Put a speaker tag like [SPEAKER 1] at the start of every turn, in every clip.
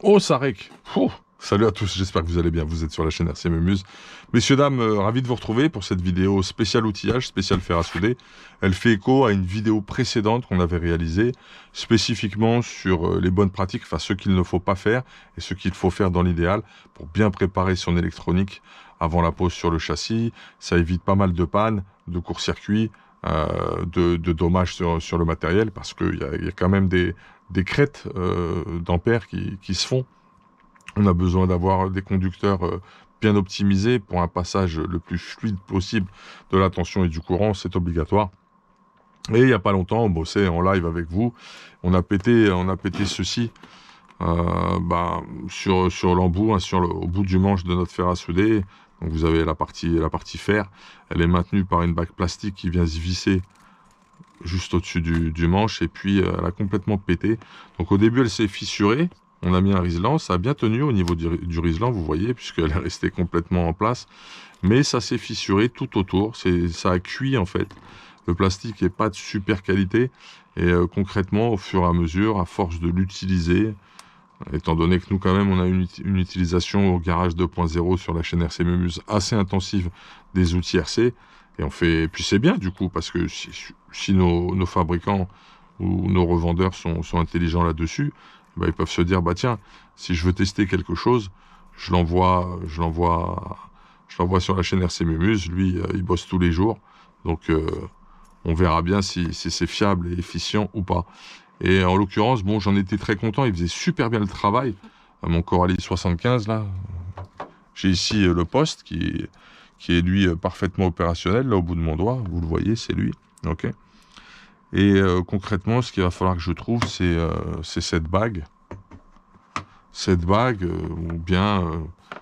[SPEAKER 1] Oh, Sarek. Oh, salut à tous, j'espère que vous allez bien. Vous êtes sur la chaîne RC Mumuse. Messieurs, dames, ravi de vous retrouver pour cette vidéo spéciale outillage, spéciale fer à souder. Elle fait écho à une vidéo précédente qu'on avait réalisée, spécifiquement sur les bonnes pratiques, enfin ce qu'il ne faut pas faire et ce qu'il faut faire dans l'idéal pour bien préparer son électronique avant la pose sur le châssis. Ça évite pas mal de pannes, de court-circuits, de dommages sur le matériel, parce qu'il y a quand même des crêtes d'ampères qui se font. On a besoin d'avoir des conducteurs bien optimisés pour un passage le plus fluide possible de la tension et du courant, c'est obligatoire. Et il n'y a pas longtemps, on bossait en live avec vous, on a pété ceci sur l'embout, hein, au bout du manche de notre fer à souder. Donc vous avez la partie fer, elle est maintenue par une bague plastique qui vient se visser juste au-dessus du manche, et puis elle a complètement pété. Donc au début elle s'est fissurée, on a mis un riselant, ça a bien tenu au niveau du riselant, vous voyez, puisqu'elle est restée complètement en place, mais ça s'est fissuré tout autour, ça a cuit en fait. Le plastique n'est pas de super qualité, et concrètement, au fur et à mesure, à force de l'utiliser, étant donné que nous quand même on a une utilisation au garage 2.0 sur la chaîne RC Mumuse assez intensive des outils RC, et puis c'est bien du coup, parce que si nos fabricants ou nos revendeurs sont intelligents là-dessus, bah, ils peuvent se dire, bah tiens, si je veux tester quelque chose, je l'envoie sur la chaîne RC Mumuse, lui il bosse tous les jours, donc on verra bien si c'est fiable et efficient ou pas. Et en l'occurrence, bon, j'en étais très content, il faisait super bien le travail. Mon Coralie 75 là, j'ai ici le poste qui est lui parfaitement opérationnel, là au bout de mon doigt, vous le voyez, c'est lui. Ok. Et concrètement, ce qu'il va falloir que je trouve, c'est cette bague. Cette bague, ou bien,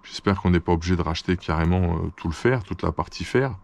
[SPEAKER 1] j'espère qu'on n'est pas obligé de racheter carrément tout le fer, toute la partie fer,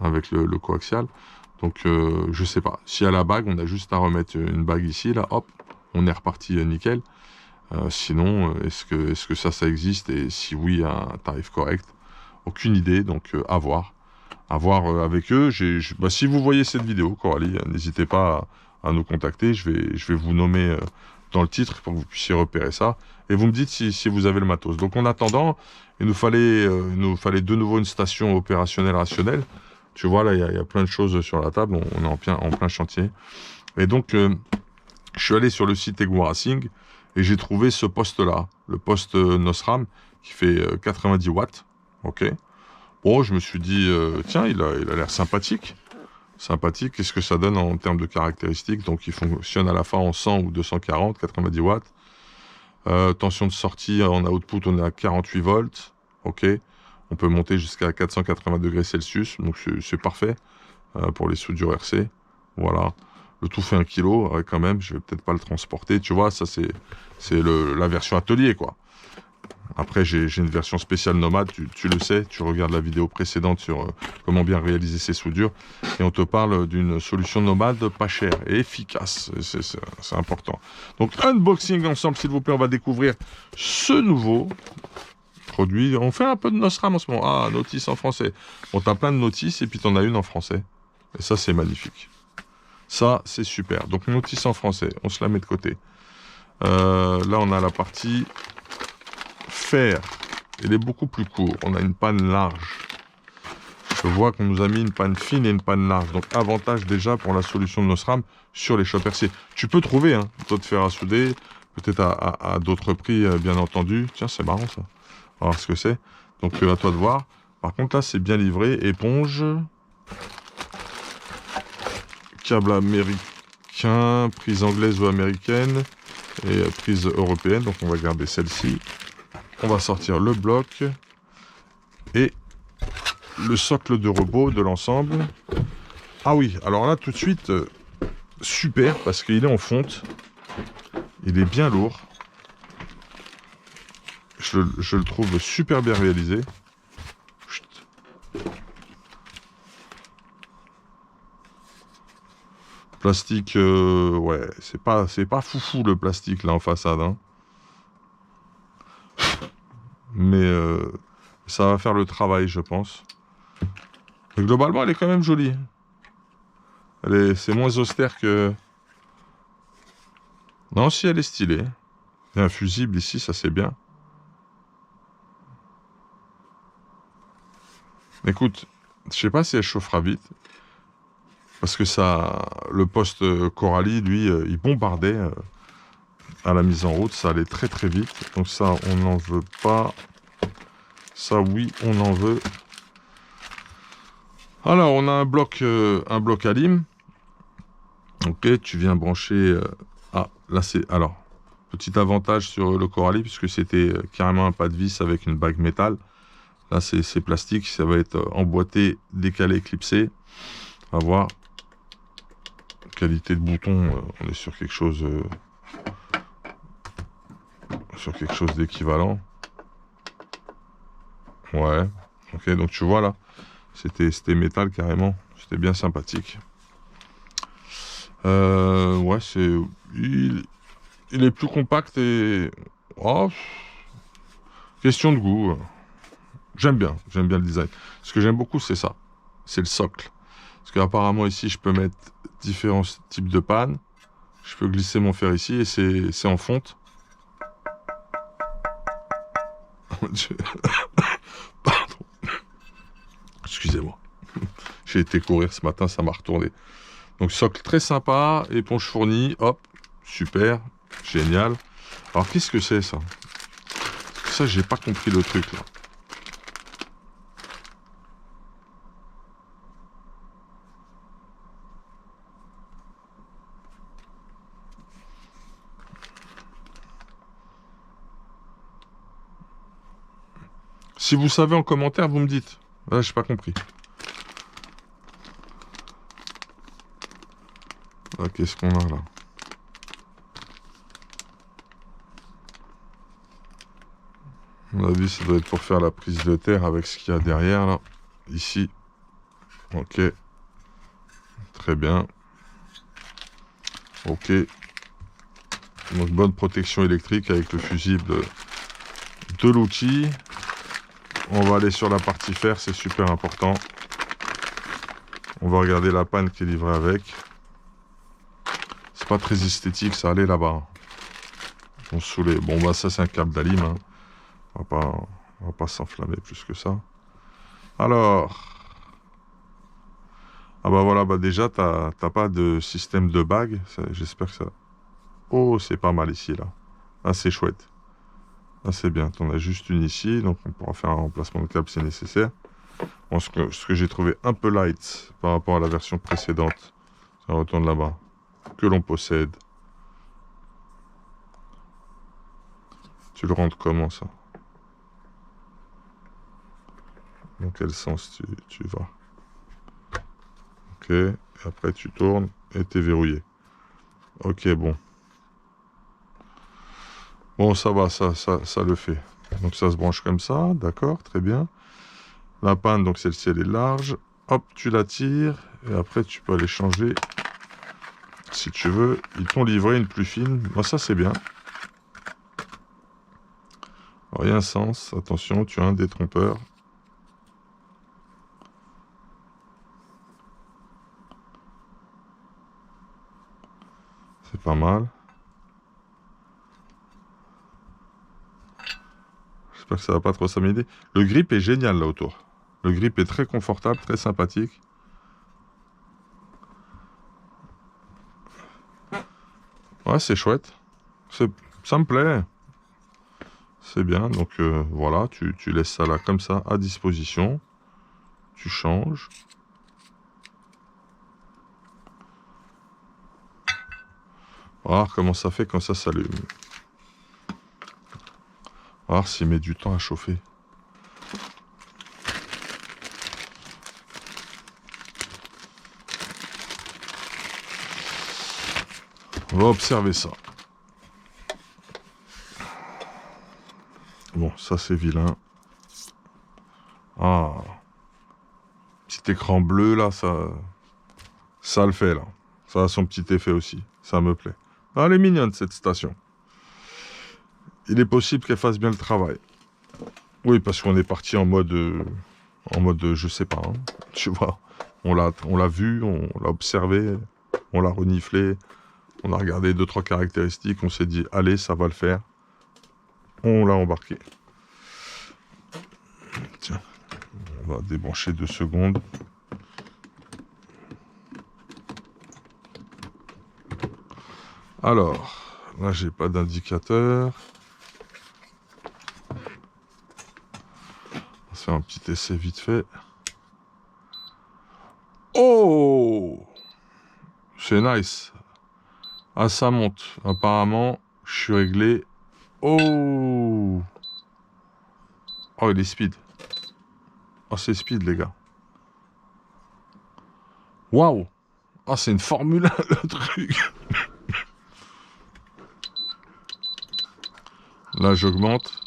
[SPEAKER 1] avec le coaxial. Donc, je sais pas. Si à la bague, on a juste à remettre une bague ici, là, hop, on est reparti nickel. Sinon, est-ce que ça existe? Et si oui, à un tarif correct? Aucune idée, donc à voir. À voir avec eux. Si vous voyez cette vidéo, Coralie, n'hésitez pas à nous contacter. Je vais vous nommer dans le titre pour que vous puissiez repérer ça. Et vous me dites si vous avez le matos. Donc en attendant, il nous fallait de nouveau une station opérationnelle rationnelle. Tu vois, là, il y a plein de choses sur la table. On est en plein chantier. Et donc, je suis allé sur le site Egua Racing et j'ai trouvé ce poste-là, le poste Nosram, qui fait 90 watts. Ok. Bon, je me suis dit, tiens, il a l'air sympathique. Sympathique, qu'est-ce que ça donne en termes de caractéristiques? Donc, il fonctionne à la fois en 100 ou 240, 90 watts. Tension de sortie en output, on est à 48 volts. Ok. On peut monter jusqu'à 480 degrés Celsius, donc c'est parfait pour les soudures RC. Voilà. Le tout fait 1 kg, quand même, je vais peut-être pas le transporter. Tu vois, ça c'est la version atelier, quoi. Après, j'ai une version spéciale nomade, tu le sais, tu regardes la vidéo précédente sur comment bien réaliser ces soudures, et on te parle d'une solution nomade pas chère et efficace, c'est important. Donc, unboxing ensemble, s'il vous plaît, on va découvrir ce nouveau produit. On fait un peu de Nosram en ce moment. Ah, notice en français. Bon, t'as plein de notices, et puis t'en as une en français. Et ça, c'est magnifique. Ça, c'est super. Donc, notice en français, on se la met de côté. Là, on a la partie fer. Il est beaucoup plus court. On a une panne large. Je vois qu'on nous a mis une panne fine et une panne large. Donc, avantage déjà pour la solution de Nosram sur les choppes RC. Tu peux trouver d'autres fers à souder, peut-être à d'autres prix, bien entendu. Tiens, c'est marrant ça. On va voir ce que c'est. Donc, à toi de voir. Par contre, là, c'est bien livré. Éponge. Câble américain, prise anglaise ou américaine, et prise européenne. Donc, on va garder celle-ci. On va sortir le bloc et le socle de robot de l'ensemble. Ah oui, alors là tout de suite, super, parce qu'il est en fonte. Il est bien lourd. Je le trouve super bien réalisé. Chut. Plastique, ouais, c'est pas foufou le plastique là en façade, hein. Mais ça va faire le travail, je pense. Mais globalement, elle est quand même jolie. C'est moins austère que... Non, si, elle est stylée. Il y a un fusible ici, ça c'est bien. Écoute, je sais pas si elle chauffera vite. Parce que ça, le poste Coralie, lui, il bombardait à la mise en route. Ça allait très très vite. Donc ça, on n'en veut pas. Ça, oui, on en veut. Alors, on a un bloc alim. Ok, tu viens brancher... Ah, là c'est... Alors, petit avantage sur le Coralie, puisque c'était carrément un pas de vis avec une bague métal. Là, c'est plastique. Ça va être emboîté, décalé, clipsé. On va voir. Qualité de bouton, on est sur quelque chose d'équivalent. Ouais. Ok, donc tu vois là, c'était métal carrément. C'était bien sympathique. Ouais, il est plus compact et oh, question de goût. J'aime bien le design. Ce que j'aime beaucoup, c'est ça, c'est le socle. Parce qu'apparemment ici, je peux mettre différents types de pannes. Je peux glisser mon fer ici et c'est en fonte. Pardon. Excusez-moi. J'ai été courir ce matin, ça m'a retourné. Donc socle très sympa, éponge fournie, hop, super, génial. Alors qu'est-ce que c'est ça? Ça, j'ai pas compris le truc là. Si vous savez en commentaire, vous me dites. Là, j'ai pas compris. Ah, qu'est-ce qu'on a là? À mon avis, ça doit être pour faire la prise de terre avec ce qu'il y a derrière là. Ici. Ok. Très bien. Ok. Donc bonne protection électrique avec le fusible de l'outil. On va aller sur la partie fer, c'est super important. On va regarder la panne qui est livrée avec. C'est pas très esthétique, ça allait là-bas. On se saoulait. Bon bah ça c'est un câble d'alim. Hein. On va pas s'enflammer plus que ça. Alors. Ah bah voilà, bah déjà t'as pas de système de bague. J'espère que ça. Oh c'est pas mal ici là. Ah c'est chouette. Ah c'est bien. T'en as juste une ici, donc on pourra faire un remplacement de câble si nécessaire. Bon, ce que j'ai trouvé un peu light par rapport à la version précédente, ça retourne là-bas, que l'on possède. Tu le rentres comment ça? Dans quel sens tu vas? Ok, et après tu tournes et t'es verrouillé. Ok, bon. Bon, ça va, ça le fait. Donc ça se branche comme ça, d'accord, très bien. La panne, donc celle-ci, elle est large. Hop, tu la tires, et après tu peux aller changer. Si tu veux, ils t'ont livré une plus fine. Moi, ça, c'est bien. Alors, il y a un sens. Attention, tu as un détrompeur. C'est pas mal. J'espère que ça va pas trop s'améliorer. Le grip est génial là autour. Le grip est très confortable, très sympathique. Ouais, c'est chouette. Ça me plaît. C'est bien. Donc voilà, tu laisses ça là comme ça à disposition. Tu changes. On va voir comment ça fait quand ça s'allume. On va voir s'il met du temps à chauffer. On va observer ça. Bon, ça c'est vilain. Ah. Petit écran bleu là, ça le fait là. Ça a son petit effet aussi. Ça me plaît. Ah, elle est mignonne cette station. Il est possible qu'elle fasse bien le travail. Oui, parce qu'on est parti en mode, je sais pas. Hein. Tu vois, on l'a vu, on l'a observé, on l'a reniflé, on a regardé 2-3 caractéristiques, on s'est dit, allez, ça va le faire. On l'a embarqué. Tiens, on va débrancher 2 secondes. Alors, là j'ai pas d'indicateur. On va se faire un petit essai vite fait. Oh! C'est nice. Ah, ça monte. Apparemment, je suis réglé. Oh! Oh, il est speed. Oh, c'est speed, les gars. Waouh! Oh, c'est une Formule 1, le truc. Là, j'augmente.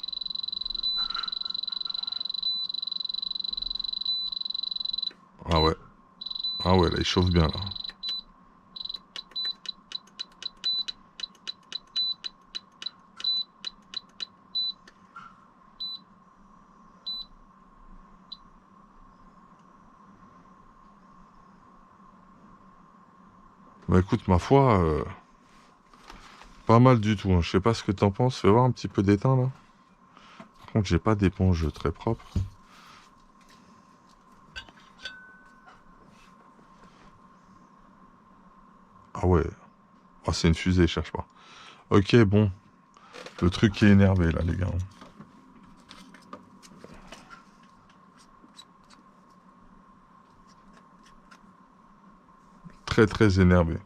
[SPEAKER 1] Ah ouais. Ah ouais, là, il chauffe bien, là. Bah écoute, ma foi, pas mal du tout. Hein. Je sais pas ce que t'en penses. Fais voir un petit peu d'éteint, là. Par contre, j'ai pas d'éponge très propre. Ah ouais. Ah, c'est une fusée, cherche pas. Ok, bon. Le truc qui est énervé, là, les gars. Très, très énervé.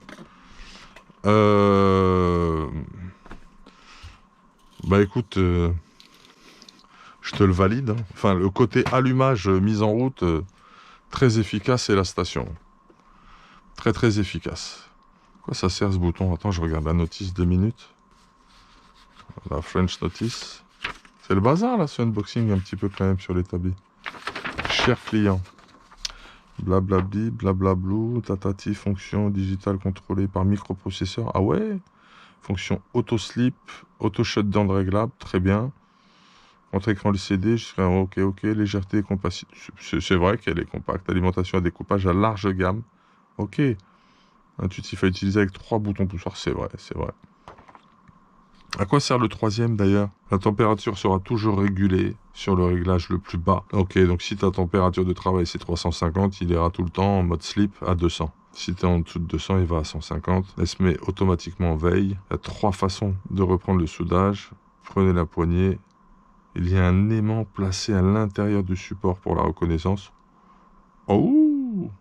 [SPEAKER 1] Bah écoute, je te le valide. Hein. Enfin, le côté allumage, mise en route, très efficace, c'est la station. Très, très efficace. Quoi ça sert ce bouton? Attends, je regarde la notice 2 minutes. La French notice. C'est le bazar, là, ce unboxing, un petit peu quand même sur l'établi. Cher client. Blablabli, blablablou, tatati, fonction digitale contrôlée par microprocesseur. Ah ouais? Fonction auto-sleep, auto-shutdown réglable, très bien. Contre-écran LCD, je serais ok, légèreté et compacité. C'est vrai qu'elle est compacte. Alimentation à découpage à large gamme. Ok. Intuitif à utiliser avec 3 boutons poussoirs, c'est vrai, c'est vrai. À quoi sert le troisième d'ailleurs? La température sera toujours régulée sur le réglage le plus bas. Ok, donc si ta température de travail c'est 350, il ira tout le temps en mode sleep à 200. Si tu es en dessous de 200, il va à 150. Elle se met automatiquement en veille. Il y a 3 façons de reprendre le soudage. Prenez la poignée. Il y a un aimant placé à l'intérieur du support pour la reconnaissance. Oh!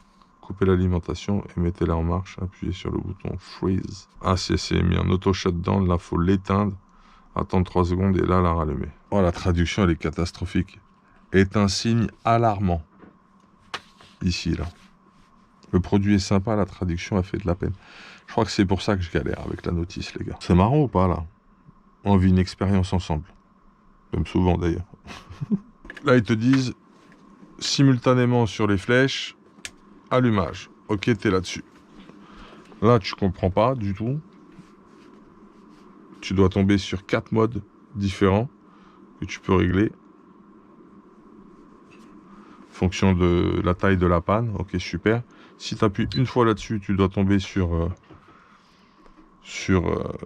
[SPEAKER 1] Coupez l'alimentation et mettez-la en marche. Appuyez sur le bouton Freeze. Ah, c'est mis en auto-shutdown. Là, il faut l'éteindre. Attendre 3 secondes et là, la rallumer. Oh, la traduction, elle est catastrophique. Est un signe alarmant. Ici, là. Le produit est sympa, la traduction a fait de la peine. Je crois que c'est pour ça que je galère avec la notice, les gars. C'est marrant ou pas, là? On vit une expérience ensemble. Comme souvent, d'ailleurs. Là, ils te disent, simultanément sur les flèches, allumage. Ok, t'es là-dessus. Là, tu comprends pas du tout. Tu dois tomber sur 4 modes différents que tu peux régler. Fonction de la taille de la panne. Ok, super. Si tu appuies une fois là-dessus, tu dois tomber sur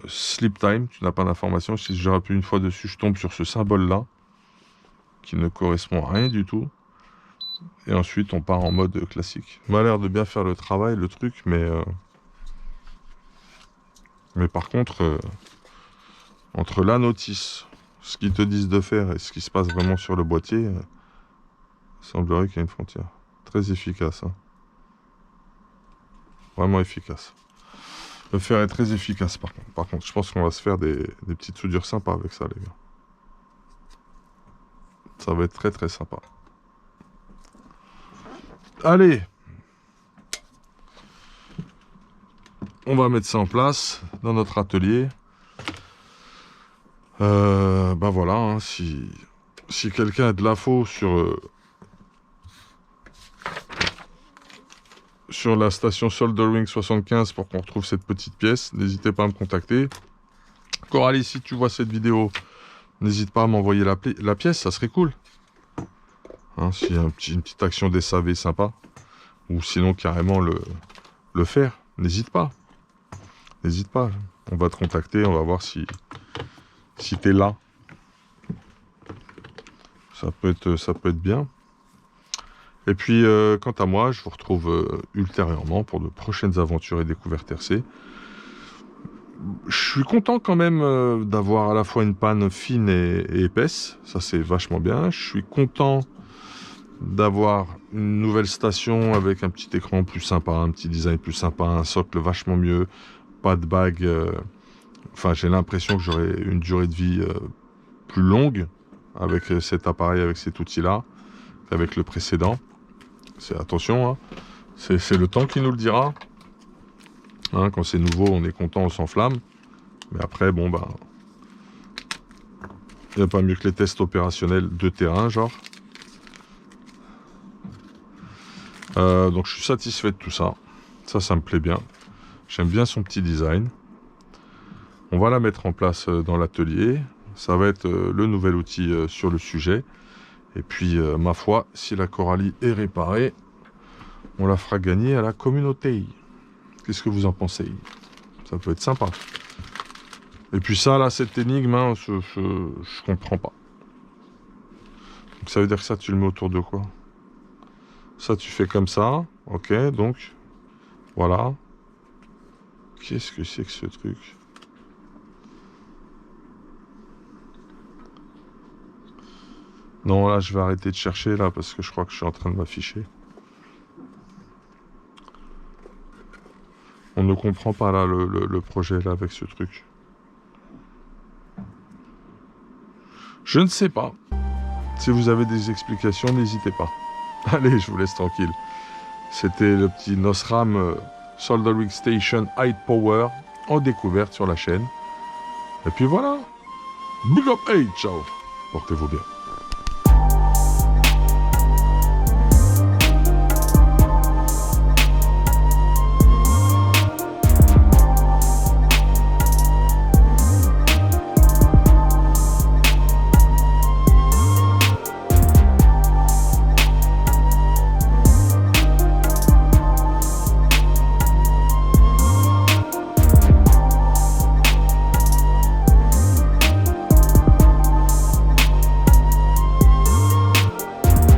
[SPEAKER 1] sleep time. Tu n'as pas d'information. Si je appuie une fois dessus, je tombe sur ce symbole-là qui ne correspond à rien du tout. Et ensuite, on part en mode classique. Il m'a l'air de bien faire le travail, le truc, mais par contre, entre la notice, ce qu'ils te disent de faire et ce qui se passe vraiment sur le boîtier, il semblerait qu'il y a une frontière. Très efficace. Hein. Vraiment efficace. Le fer est très efficace par contre. Par contre, je pense qu'on va se faire des petites soudures sympas avec ça, les gars. Ça va être très très sympa. Allez! On va mettre ça en place dans notre atelier. Ben voilà, hein, si quelqu'un a de l'info sur la station Soldering 75 pour qu'on retrouve cette petite pièce, n'hésitez pas à me contacter. Coralie, si tu vois cette vidéo, n'hésite pas à m'envoyer la pièce, ça serait cool. Hein, s'il y a une petite action des SAV sympa, ou sinon carrément le faire, n'hésite pas. N'hésite pas, on va te contacter, on va voir si t'es là. Ça peut être bien. Et puis, quant à moi, je vous retrouve ultérieurement pour de prochaines aventures et découvertes RC. Je suis content quand même d'avoir à la fois une panne fine et épaisse. Ça, c'est vachement bien. Je suis content d'avoir une nouvelle station avec un petit écran plus sympa, un petit design plus sympa, un socle vachement mieux, pas de bague. Enfin, j'ai l'impression que j'aurai une durée de vie plus longue avec cet appareil, avec cet outil-là, qu'avec le précédent. Attention, hein, c'est le temps qui nous le dira. Hein, quand c'est nouveau, on est content, on s'enflamme. Mais après, bon, bah, il n'y a pas mieux que les tests opérationnels de terrain, genre. Donc, je suis satisfait de tout ça. Ça me plaît bien. J'aime bien son petit design. On va la mettre en place dans l'atelier. Ça va être le nouvel outil sur le sujet. Et puis, ma foi, si la Coralie est réparée, on la fera gagner à la communauté. Qu'est-ce que vous en pensez? Ça peut être sympa. Et puis ça, là, cette énigme, hein, je comprends pas. Donc ça veut dire que ça, tu le mets autour de quoi? Ça, tu fais comme ça. Ok, donc, voilà. Qu'est-ce que c'est que ce truc? Non, là, je vais arrêter de chercher, là, parce que je crois que je suis en train de m'afficher. On ne comprend pas, là, le projet, là, avec ce truc. Je ne sais pas. Si vous avez des explications, n'hésitez pas. Allez, je vous laisse tranquille. C'était le petit Nosram Soldering Station High Power en découverte sur la chaîne. Et puis voilà. Big up, hey, ciao. Portez-vous bien.